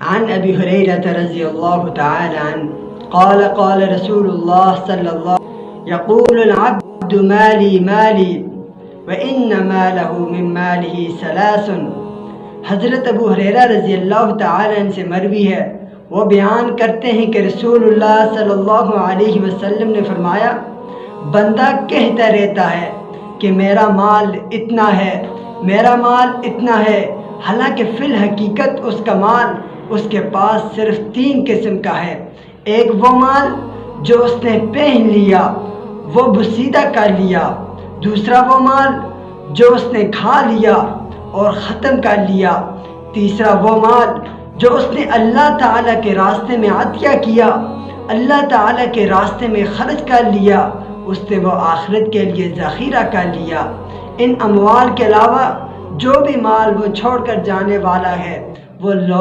عن أبي هريرة رضي الله تعالى عنه قال قال رسول الله صلى الله عليه وسلم يقول العبد مالي مالي وإن ماله من ماله ثلاث۔ حضرت ابو ہریرہ رضی اللہ تعالیٰ عنہ سے مروی ہے، وہ بیان کرتے ہیں کہ رسول اللہ صلی اللہ علیہ وسلم نے فرمایا، بندہ کہتا رہتا ہے کہ میرا مال اتنا ہے، میرا مال اتنا ہے، حالانکہ فی الحقیقت اس کا مال اس کے پاس صرف 3 قسم کا ہے۔ ایک وہ مال جو اس نے پہن لیا، وہ بسیدہ کر لیا۔ دوسرا وہ مال جو اس نے کھا لیا اور ختم کر لیا۔ تیسرا وہ مال جو اس نے اللہ تعالیٰ کے راستے میں عطیہ کیا، اللہ تعالیٰ کے راستے میں خرچ کر لیا، اس نے وہ آخرت کے لیے ذخیرہ کر لیا۔ ان اموال کے علاوہ جو بھی مال وہ چھوڑ کر جانے والا ہے، وہ